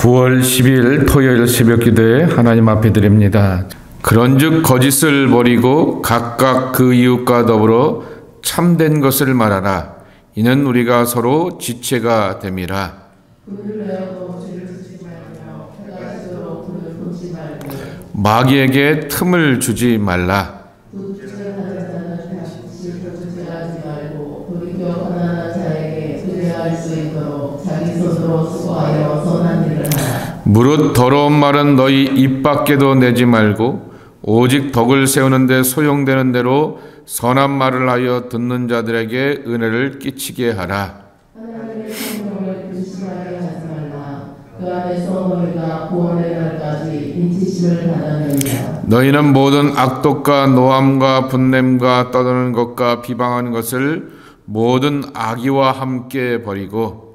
9월 10일 토요일 새벽기도에 하나님 앞에 드립니다. 그런즉 거짓을 버리고 각각 그 이웃과 더불어 참된 것을 말하라. 이는 우리가 서로 지체가 됨이라. 마귀에게 틈을 주지 말라. 무릇 더러운 말은 너희 입 밖에도 내지 말고 오직 덕을 세우는데 소용되는 대로 선한 말을 하여 듣는 자들에게 은혜를 끼치게 하라. 하나님의 성령을 근심하게 하지 말라. 그 안에서 너희가 구원의 날까지 인치심을 받아내리라. 너희는 모든 악독과 노함과 분냄과 떠드는 것과 비방하는 것을 모든 악의와 함께 버리고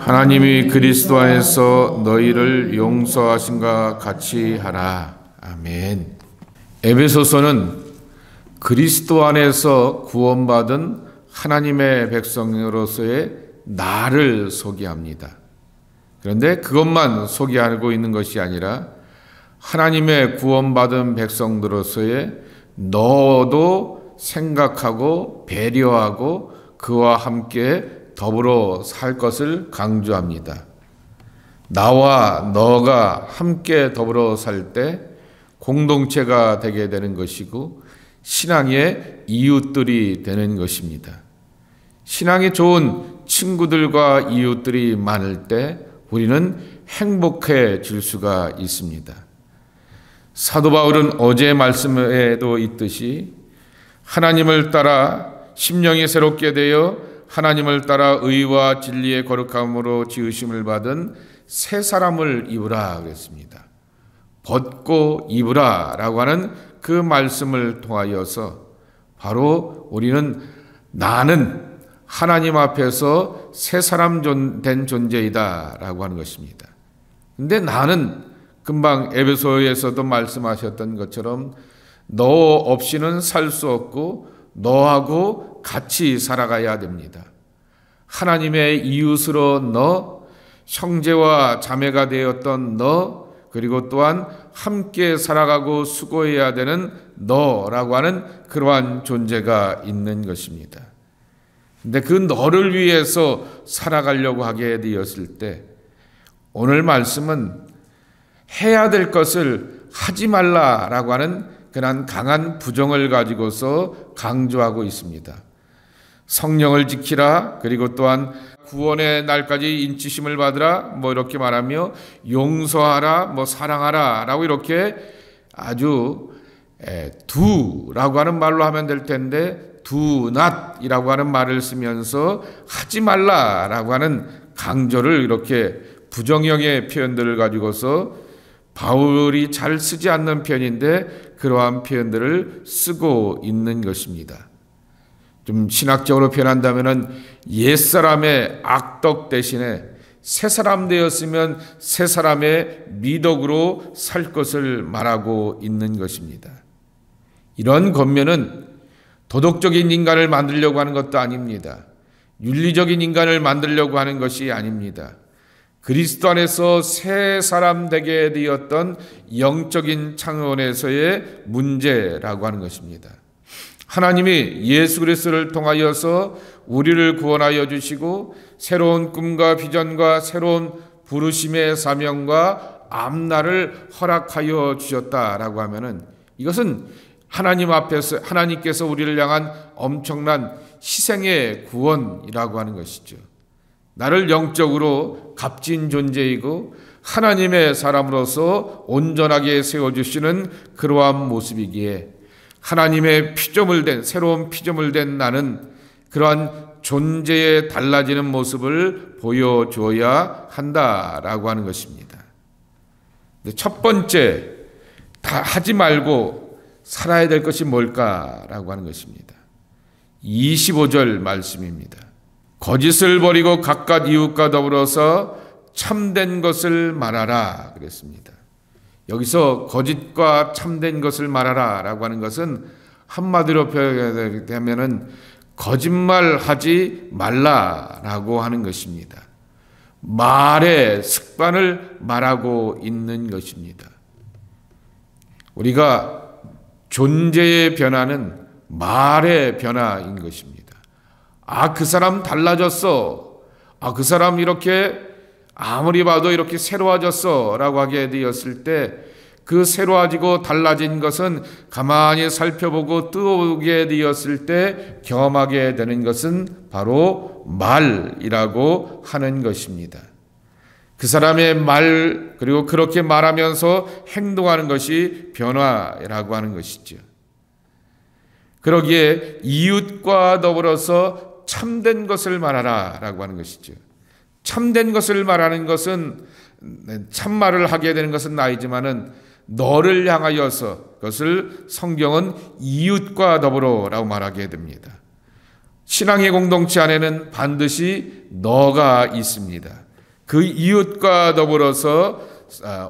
하나님이 그리스도 안에서 너희를 용서하신과 같이 하라. 아멘. 에베소서는 그리스도 안에서 구원받은 하나님의 백성으로서의 나를 소개합니다. 그런데 그것만 소개하고 있는 것이 아니라 하나님의 구원받은 백성들로서의 너도 생각하고 배려하고 그와 함께 더불어 살 것을 강조합니다. 나와 너가 함께 더불어 살 때 공동체가 되게 되는 것이고 신앙의 이웃들이 되는 것입니다. 신앙이 좋은 친구들과 이웃들이 많을 때 우리는 행복해질 수가 있습니다. 사도 바울은 어제 말씀에도 있듯이 하나님을 따라 심령이 새롭게 되어 하나님을 따라 의와 진리의 거룩함으로 지으심을 받은 새 사람을 입으라 그랬습니다. 벗고 입으라 라고 하는 그 말씀을 통하여서 바로 우리는 나는 하나님 앞에서 새 사람 된 존재이다 라고 하는 것입니다. 근데 나는 금방 에베소에서도 말씀하셨던 것처럼 너 없이는 살 수 없고 너하고 같이 살아가야 됩니다. 하나님의 이웃으로 너, 형제와 자매가 되었던 너, 그리고 또한 함께 살아가고 수고해야 되는 너라고 하는 그러한 존재가 있는 것입니다. 근데 그 너를 위해서 살아가려고 하게 되었을 때 오늘 말씀은 해야 될 것을 하지 말라라고 하는 그런 강한 부정을 가지고서 강조하고 있습니다. 성령을 지키라, 그리고 또한 구원의 날까지 인치심을 받으라, 이렇게 말하며 용서하라, 사랑하라 라고 이렇게 아주 두라고 하는 말로 하면 될 텐데 do not이라고 하는 말을 쓰면서 하지 말라라고 하는 강조를 이렇게 부정형의 표현들을 가지고서 바울이 잘 쓰지 않는 표현인데 그러한 표현들을 쓰고 있는 것입니다. 좀 신학적으로 표현한다면 옛사람의 악덕 대신에 새 사람 되었으면 새 사람의 미덕으로 살 것을 말하고 있는 것입니다. 이런 권면은 도덕적인 인간을 만들려고 하는 것도 아닙니다. 윤리적인 인간을 만들려고 하는 것이 아닙니다. 그리스도 안에서 새 사람 되게 되었던 영적인 창원에서의 문제라고 하는 것입니다. 하나님이 예수 그리스도를 통하여서 우리를 구원하여 주시고 새로운 꿈과 비전과 새로운 부르심의 사명과 앞날을 허락하여 주셨다라고 하면은 이것은 하나님 앞에서 하나님께서 우리를 향한 엄청난 희생의 구원이라고 하는 것이죠. 나를 영적으로 값진 존재이고 하나님의 사람으로서 온전하게 세워주시는 그러한 모습이기에 하나님의 피조물 된 새로운 피조물 된 나는 그러한 존재의 달라지는 모습을 보여줘야 한다라고 하는 것입니다. 첫 번째 다 하지 말고 살아야 될 것이 뭘까라고 하는 것입니다. 25절 말씀입니다. 거짓을 버리고 각각 이웃과 더불어서 참된 것을 말하라 그랬습니다. 여기서 거짓과 참된 것을 말하라 라고 하는 것은 한마디로 표현하면은 거짓말하지 말라라고 하는 것입니다. 말의 습관을 말하고 있는 것입니다. 우리가 존재의 변화는 말의 변화인 것입니다. 그 사람 달라졌어. 그 사람 이렇게 아무리 봐도 이렇게 새로워졌어 라고 하게 되었을 때, 그 새로워지고 달라진 것은 가만히 살펴보고 뜨거우게 되었을 때 경험하게 되는 것은 바로 말이라고 하는 것입니다. 그 사람의 말, 그리고 그렇게 말하면서 행동하는 것이 변화라고 하는 것이죠. 그러기에 이웃과 더불어서 참된 것을 말하라 라고 하는 것이죠. 참된 것을 말하는 것은, 참말을 하게 되는 것은 아니지만은 너를 향하여서, 그것을 성경은 이웃과 더불어라고 말하게 됩니다. 신앙의 공동체 안에는 반드시 너가 있습니다. 그 이웃과 더불어서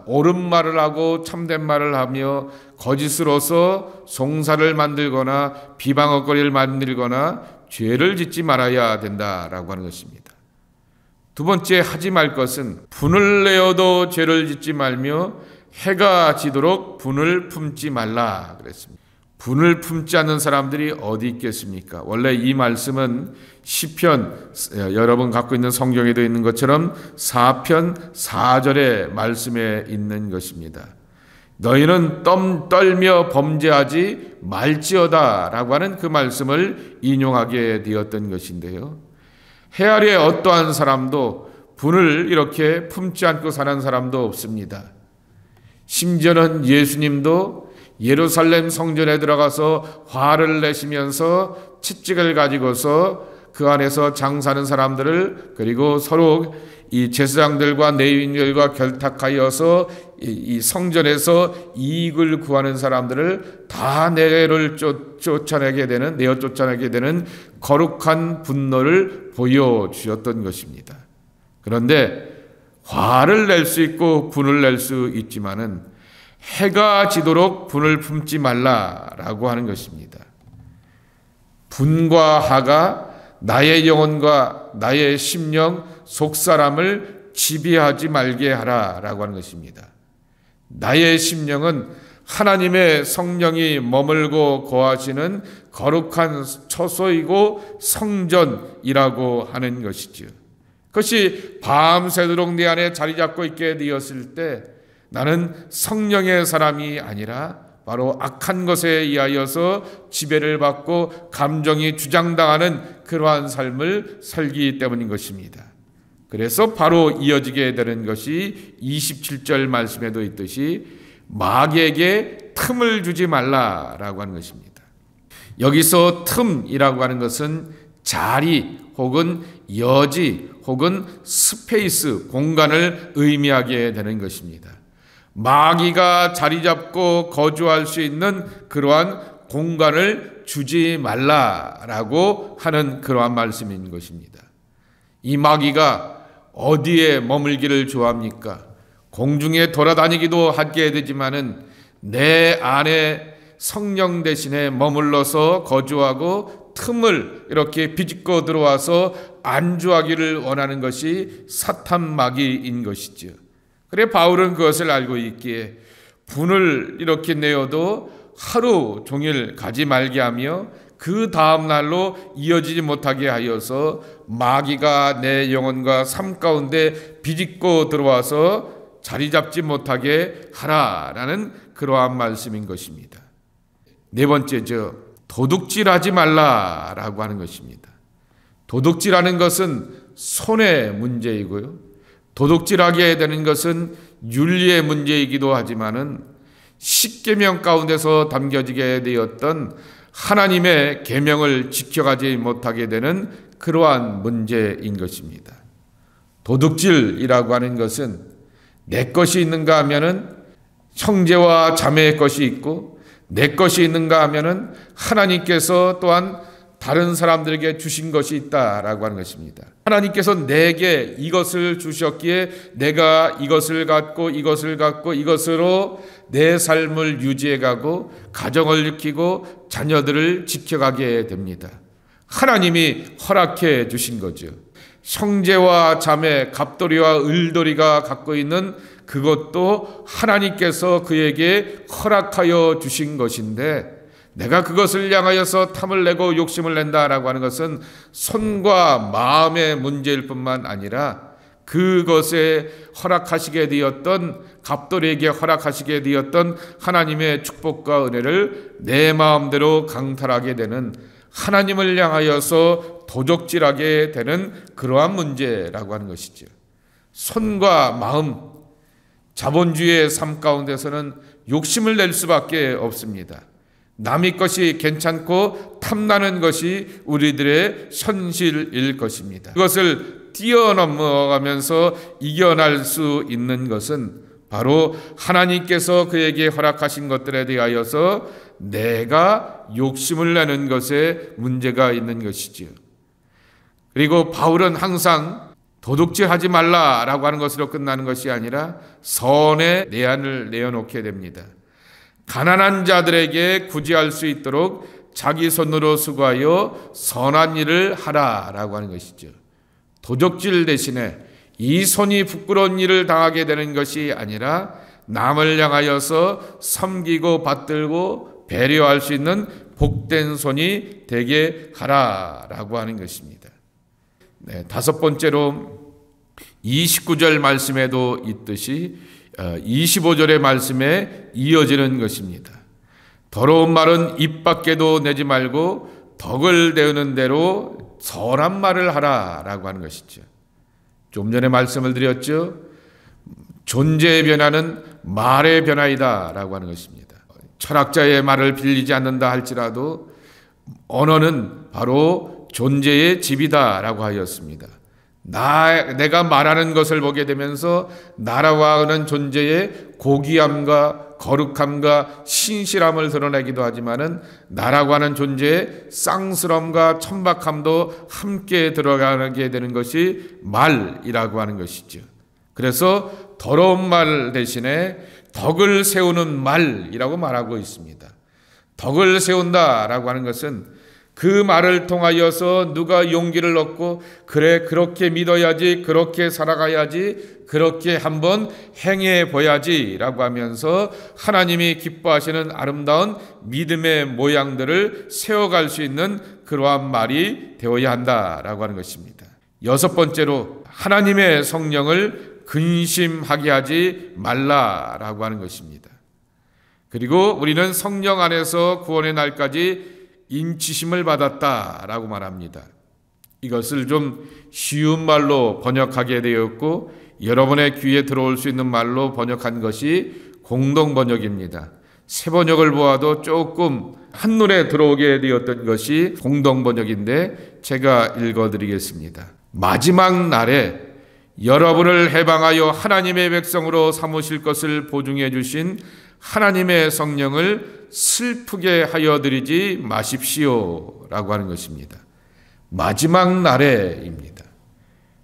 옳은 말을 하고 참된 말을 하며 거짓으로서 송사를 만들거나 비방어거리를 만들거나 죄를 짓지 말아야 된다라고 하는 것입니다. 두 번째, 하지 말 것은 분을 내어도 죄를 짓지 말며 해가 지도록 분을 품지 말라 그랬습니다. 분을 품지 않는 사람들이 어디 있겠습니까? 원래 이 말씀은 시편, 여러분 갖고 있는 성경에도 있는 것처럼 4편 4절의 말씀에 있는 것입니다. 너희는 떨며 범죄하지 말지어다 라고 하는 그 말씀을 인용하게 되었던 것인데요, 해 아래 어떠한 사람도 분을 이렇게 품지 않고 사는 사람도 없습니다. 심지어는 예수님도 예루살렘 성전에 들어가서 화를 내시면서 채찍을 가지고서 그 안에서 장사하는 사람들을, 그리고 서로 이 제사장들과 레위인들과 결탁하여서 이 성전에서 이익을 구하는 사람들을 다 내어 쫓아내게 되는 거룩한 분노를 보여주셨던 것입니다. 그런데 화를 낼 수 있고 분을 낼 수 있지만은 해가 지도록 분을 품지 말라라고 하는 것입니다. 분과 화가 나의 영혼과 나의 심령 속사람을 지배하지 말게 하라라고 하는 것입니다. 나의 심령은 하나님의 성령이 머물고 거하시는 거룩한 처소이고 성전이라고 하는 것이지요. 그것이 밤새도록 내 안에 자리 잡고 있게 되었을 때 나는 성령의 사람이 아니라 바로 악한 것에 의하여서 지배를 받고 감정이 주장당하는 그러한 삶을 살기 때문인 것입니다. 그래서 바로 이어지게 되는 것이 27절 말씀에도 있듯이 마귀에게 틈을 주지 말라라고 하는 것입니다. 여기서 틈이라고 하는 것은 자리 혹은 여지 혹은 스페이스, 공간을 의미하게 되는 것입니다. 마귀가 자리 잡고 거주할 수 있는 그러한 공간을 주지 말라라고 하는 그러한 말씀인 것입니다. 이 마귀가 어디에 머물기를 좋아합니까? 공중에 돌아다니기도 하게 되지만은 내 안에 성령 대신에 머물러서 거주하고 틈을 이렇게 비집고 들어와서 안주하기를 원하는 것이 사탄 마귀인 것이죠. 그래 바울은 그것을 알고 있기에 분을 이렇게 내어도 하루 종일 가지 말게 하며 그 다음 날로 이어지지 못하게 하여서 마귀가 내 영혼과 삶 가운데 비집고 들어와서 자리 잡지 못하게 하라라는 그러한 말씀인 것입니다. 네 번째죠. 도둑질하지 말라라고 하는 것입니다. 도둑질하는 것은 손의 문제이고요, 도둑질하게 되는 것은 윤리의 문제이기도 하지만은 십계명 가운데서 담겨지게 되었던 하나님의 계명을 지켜가지 못하게 되는 그러한 문제인 것입니다. 도둑질이라고 하는 것은 내 것이 있는가 하면은 형제와 자매의 것이 있고, 내 것이 있는가 하면은 하나님께서 또한 다른 사람들에게 주신 것이 있다라고 하는 것입니다. 하나님께서 내게 이것을 주셨기에 내가 이것을 갖고 이것으로 내 삶을 유지해가고 가정을 지키고 자녀들을 지켜가게 됩니다. 하나님이 허락해 주신 거죠. 형제와 자매, 갑돌이와 을돌이가 갖고 있는 그것도 하나님께서 그에게 허락하여 주신 것인데, 내가 그것을 향하여서 탐을 내고 욕심을 낸다라고 하는 것은 손과 마음의 문제일 뿐만 아니라 그것에 허락하시게 되었던, 갑돌이에게 허락하시게 되었던 하나님의 축복과 은혜를 내 마음대로 강탈하게 되는, 하나님을 향하여서 도적질하게 되는 그러한 문제라고 하는 것이죠. 손과 마음, 자본주의의 삶 가운데서는 욕심을 낼 수밖에 없습니다. 남의 것이 괜찮고 탐나는 것이 우리들의 현실일 것입니다. 그것을 뛰어넘어가면서 이겨낼 수 있는 것은 바로 하나님께서 그에게 허락하신 것들에 대하여서 내가 욕심을 내는 것에 문제가 있는 것이지요. 그리고 바울은 항상 도둑질하지 말라라고 하는 것으로 끝나는 것이 아니라 선의 내안을 내어놓게 됩니다. 가난한 자들에게 구제할 수 있도록 자기 손으로 수고하여 선한 일을 하라라고 하는 것이죠. 도적질 대신에 이 손이 부끄러운 일을 당하게 되는 것이 아니라 남을 향하여서 섬기고 받들고 배려할 수 있는 복된 손이 되게 하라라고 하는 것입니다. 네, 다섯 번째로 29절 말씀에도 있듯이 25절의 말씀에 이어지는 것입니다. 더러운 말은 입 밖에도 내지 말고 덕을 대우는 대로 선한 말을 하라라고 하는 것이죠. 좀 전에 말씀을 드렸죠. 존재의 변화는 말의 변화이다라고 하는 것입니다. 철학자의 말을 빌리지 않는다 할지라도 언어는 바로 존재의 집이다라고 하였습니다. 내가 말하는 것을 보게 되면서 나라고 하는 존재의 고귀함과 거룩함과 신실함을 드러내기도 하지만은 나라고 하는 존재의 쌍스러움과 천박함도 함께 들어가게 되는 것이 말이라고 하는 것이죠. 그래서 더러운 말 대신에 덕을 세우는 말이라고 말하고 있습니다. 덕을 세운다라고 하는 것은 그 말을 통하여서 누가 용기를 얻고 그래 그렇게 믿어야지, 그렇게 살아가야지, 그렇게 한번 행해 보야지라고 하면서 하나님이 기뻐하시는 아름다운 믿음의 모양들을 세워갈 수 있는 그러한 말이 되어야 한다라고 하는 것입니다. 여섯 번째로 하나님의 성령을 근심하게 하지 말라라고 하는 것입니다. 그리고 우리는 성령 안에서 구원의 날까지 인치심을 받았다라고 말합니다. 이것을 좀 쉬운 말로 번역하게 되었고 여러분의 귀에 들어올 수 있는 말로 번역한 것이 공동 번역입니다. 새 번역을 보아도 조금 한눈에 들어오게 되었던 것이 공동 번역인데 제가 읽어드리겠습니다. 마지막 날에 여러분을 해방하여 하나님의 백성으로 삼으실 것을 보증해 주신 하나님의 성령을 슬프게 하여 드리지 마십시오 라고 하는 것입니다. 마지막 날에입니다.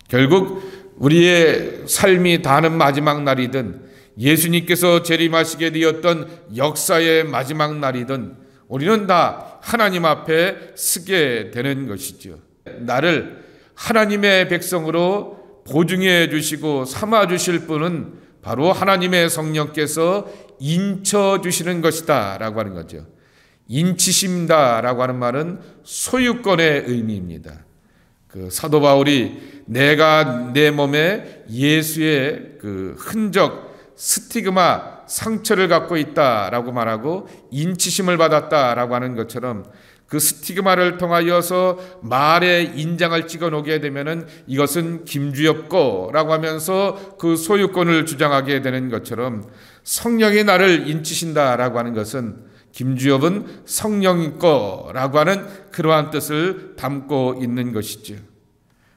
결국 우리의 삶이 다하는 마지막 날이든 예수님께서 재림하시게 되었던 역사의 마지막 날이든 우리는 다 하나님 앞에 서게 되는 것이죠. 나를 하나님의 백성으로 보증해 주시고 삼아 주실 분은 바로 하나님의 성령께서 인쳐 주시는 것이다 라고 하는 거죠. 인치심다 라고 하는 말은 소유권의 의미입니다. 그 사도 바울이 내가 내 몸에 예수의 그 흔적, 스티그마, 상처를 갖고 있다라고 말하고 인치심을 받았다라고 하는 것처럼 그 스티그마를 통하여서 말에 인장을 찍어 놓게 되면은 이것은 김주엽 거라고 하면서 그 소유권을 주장하게 되는 것처럼 성령이 나를 인치신다라고 하는 것은 김주엽은 성령 거라고 하는 그러한 뜻을 담고 있는 것이죠.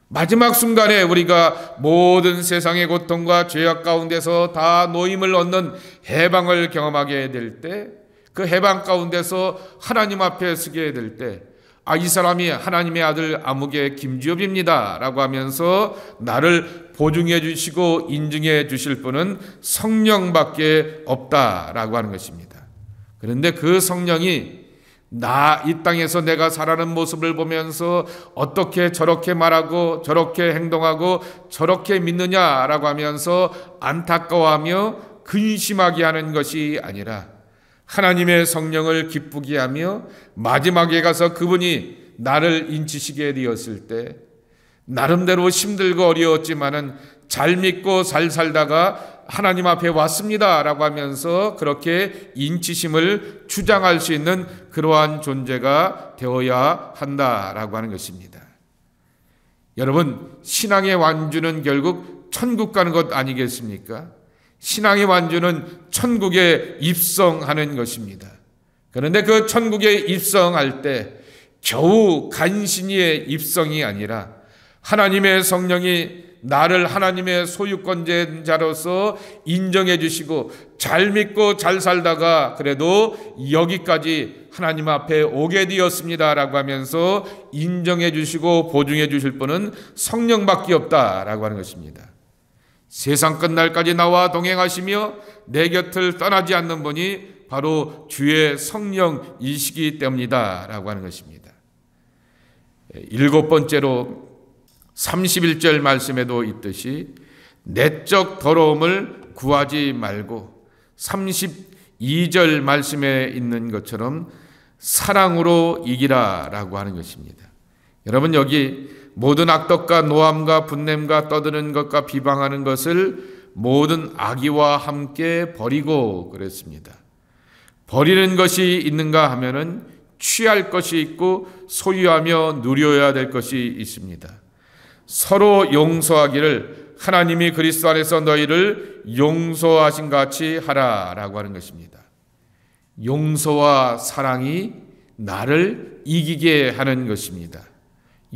마지막 순간에 우리가 모든 세상의 고통과 죄악 가운데서 다 노임을 얻는 해방을 경험하게 될 때, 그 해방 가운데서 하나님 앞에 서게 될 때, 이 사람이 하나님의 아들 아무개 김주엽입니다 라고 하면서 나를 보증해 주시고 인증해 주실 분은 성령밖에 없다라고 하는 것입니다. 그런데 그 성령이 이 땅에서 내가 살아가는 모습을 보면서 어떻게 저렇게 말하고 저렇게 행동하고 저렇게 믿느냐라고 하면서 안타까워하며 근심하게 하는 것이 아니라 하나님의 성령을 기쁘게 하며 마지막에 가서 그분이 나를 인치시게 되었을 때 나름대로 힘들고 어려웠지만은 잘 믿고 잘 살다가 하나님 앞에 왔습니다 라고 하면서 그렇게 인치심을 주장할 수 있는 그러한 존재가 되어야 한다라고 하는 것입니다. 여러분, 신앙의 완주는 결국 천국 가는 것 아니겠습니까? 신앙의 완주는 천국에 입성하는 것입니다. 그런데 그 천국에 입성할 때 겨우 간신히의 입성이 아니라 하나님의 성령이 나를 하나님의 소유권자로서 인정해 주시고 잘 믿고 잘 살다가 그래도 여기까지 하나님 앞에 오게 되었습니다라고 하면서 인정해 주시고 보증해 주실 분은 성령밖에 없다라고 하는 것입니다. 세상 끝날까지 나와 동행하시며 내 곁을 떠나지 않는 분이 바로 주의 성령이시기 때문이다라고 하는 것입니다. 7번째로 31절 말씀에도 있듯이 내적 더러움을 구하지 말고 32절 말씀에 있는 것처럼 사랑으로 이기라 라고 하는 것입니다. 여러분, 여기 모든 악덕과 노함과 분냄과 떠드는 것과 비방하는 것을 모든 악의와 함께 버리고 그랬습니다. 버리는 것이 있는가 하면은 취할 것이 있고 소유하며 누려야 될 것이 있습니다. 서로 용서하기를 하나님이 그리스도 안에서 너희를 용서하신 같이 하라라고 하는 것입니다. 용서와 사랑이 나를 이기게 하는 것입니다.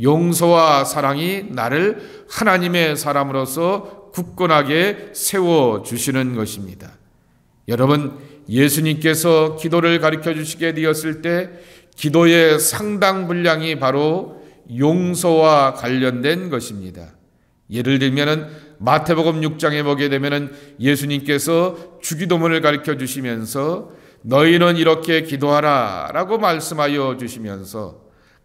용서와 사랑이 나를 하나님의 사람으로서 굳건하게 세워주시는 것입니다. 여러분, 예수님께서 기도를 가르쳐 주시게 되었을 때 기도의 상당 분량이 바로 용서와 관련된 것입니다. 예를 들면은 마태복음 6장에 보게 되면은 예수님께서 주기도문을 가르쳐 주시면서 너희는 이렇게 기도하라 라고 말씀하여 주시면서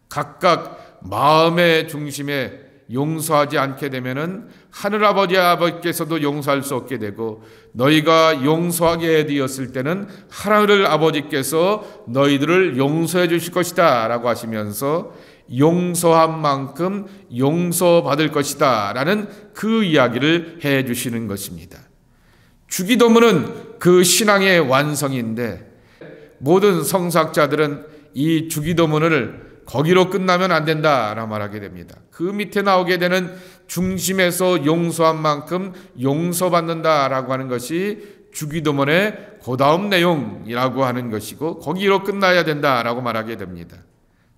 각각 마음의 중심에 용서하지 않게 되면은 하늘아버지께서도 용서할 수 없게 되고 너희가 용서하게 되었을 때는 하늘 아버지께서 너희들을 용서해 주실 것이다 라고 하시면서 용서한 만큼 용서받을 것이다 라는 그 이야기를 해 주시는 것입니다. 주기도문은 그 신앙의 완성인데 모든 성사학자들은 이 주기도문을 거기로 끝나면 안 된다라고 말하게 됩니다. 그 밑에 나오게 되는 중심에서 용서한 만큼 용서받는다라고 하는 것이 주기도문의 그다음 내용이라고 하는 것이고 거기로 끝나야 된다라고 말하게 됩니다.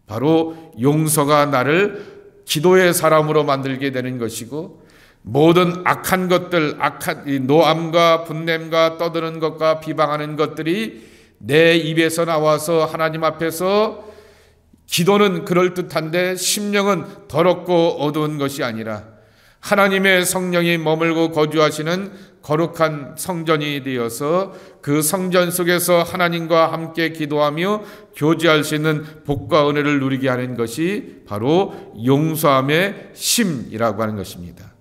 바로 용서가 나를 기도의 사람으로 만들게 되는 것이고 모든 악한 것들, 악한 노함과 분냄과 떠드는 것과 비방하는 것들이 내 입에서 나와서 하나님 앞에서 기도는 그럴듯한데 심령은 더럽고 어두운 것이 아니라 하나님의 성령이 머물고 거주하시는 거룩한 성전이 되어서 그 성전 속에서 하나님과 함께 기도하며 교제할 수 있는 복과 은혜를 누리게 하는 것이 바로 용서함의 심이라고 하는 것입니다.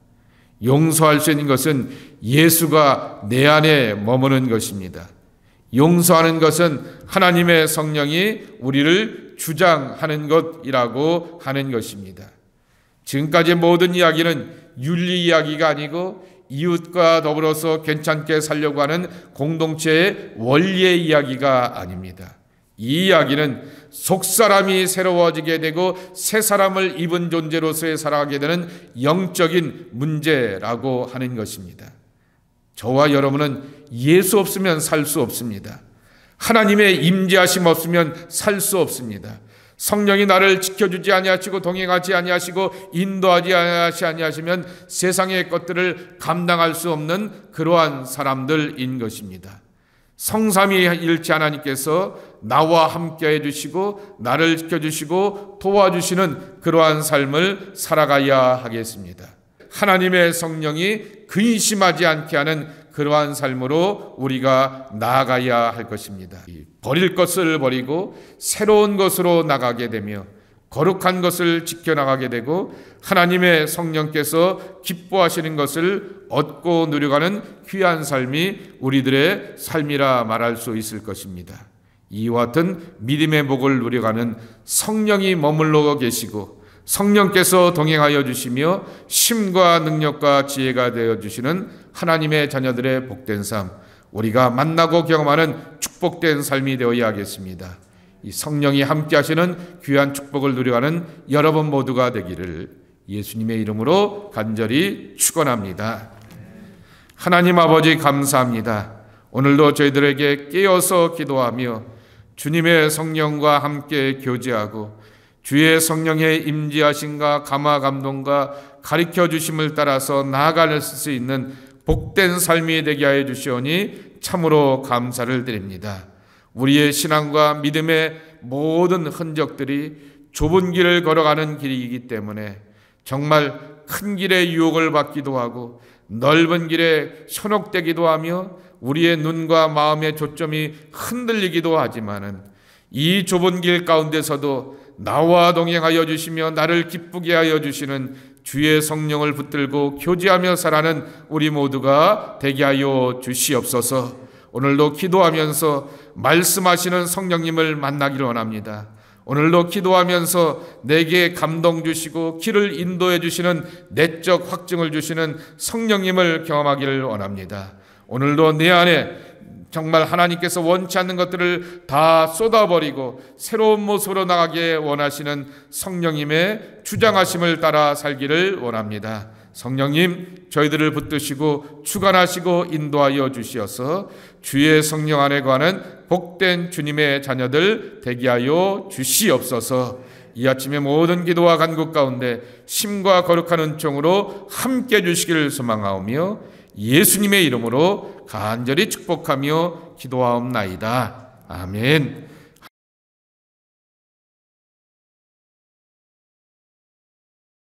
용서할 수 있는 것은 예수가 내 안에 머무는 것입니다. 용서하는 것은 하나님의 성령이 우리를 주장하는 것이라고 하는 것입니다. 지금까지 모든 이야기는 윤리 이야기가 아니고 이웃과 더불어서 괜찮게 살려고 하는 공동체의 원리의 이야기가 아닙니다. 이 이야기는 속사람이 새로워지게 되고 새 사람을 입은 존재로서의 살아가게 되는 영적인 문제라고 하는 것입니다. 저와 여러분은 예수 없으면 살 수 없습니다. 하나님의 임재하심 없으면 살 수 없습니다. 성령이 나를 지켜주지 아니하시고 동행하지 아니하시고 인도하지 아니하시면 세상의 것들을 감당할 수 없는 그러한 사람들인 것입니다. 성삼위일체 하나님께서 나와 함께 해주시고 나를 지켜주시고 도와주시는 그러한 삶을 살아가야 하겠습니다. 하나님의 성령이 근심하지 않게 하는 그러한 삶으로 우리가 나아가야 할 것입니다. 버릴 것을 버리고 새로운 것으로 나가게 되며 거룩한 것을 지켜나가게 되고 하나님의 성령께서 기뻐하시는 것을 얻고 누려가는 귀한 삶이 우리들의 삶이라 말할 수 있을 것입니다. 이와 같은 믿음의 복을 누려가는 성령이 머물러 계시고 성령께서 동행하여 주시며 힘과 능력과 지혜가 되어 주시는 하나님의 자녀들의 복된 삶, 우리가 만나고 경험하는 축복된 삶이 되어야 하겠습니다. 이 성령이 함께 하시는 귀한 축복을 누려가는 여러분 모두가 되기를 예수님의 이름으로 간절히 축원합니다. 하나님 아버지 감사합니다. 오늘도 저희들에게 깨어서 기도하며 주님의 성령과 함께 교제하고 주의 성령의 임재하심과 감화 감동과 가르쳐 주심을 따라서 나아갈 수 있는 복된 삶이 되게 하여 주시오니 참으로 감사를 드립니다. 우리의 신앙과 믿음의 모든 흔적들이 좁은 길을 걸어가는 길이기 때문에 정말 큰 길에 유혹을 받기도 하고 넓은 길에 현혹되기도 하며 우리의 눈과 마음의 초점이 흔들리기도 하지만은 이 좁은 길 가운데서도 나와 동행하여 주시며 나를 기쁘게 하여 주시는 주의 성령을 붙들고 교제하며 살아가는 우리 모두가 되게 하여 주시옵소서. 오늘도 기도하면서 말씀하시는 성령님을 만나기를 원합니다. 오늘도 기도하면서 내게 감동 주시고 길을 인도해 주시는 내적 확증을 주시는 성령님을 경험하기를 원합니다. 오늘도 내 안에 정말 하나님께서 원치 않는 것들을 다 쏟아버리고 새로운 모습으로 나가게 원하시는 성령님의 주장하심을 따라 살기를 원합니다. 성령님, 저희들을 붙드시고 주관하시고 인도하여 주시어서 주의 성령 안에 관한 복된 주님의 자녀들 되게 하여 주시옵소서. 이 아침에 모든 기도와 간구 가운데 심과 거룩한 은총으로 함께 해주시기를 소망하오며 예수님의 이름으로 간절히 축복하며 기도하옵나이다. 아멘.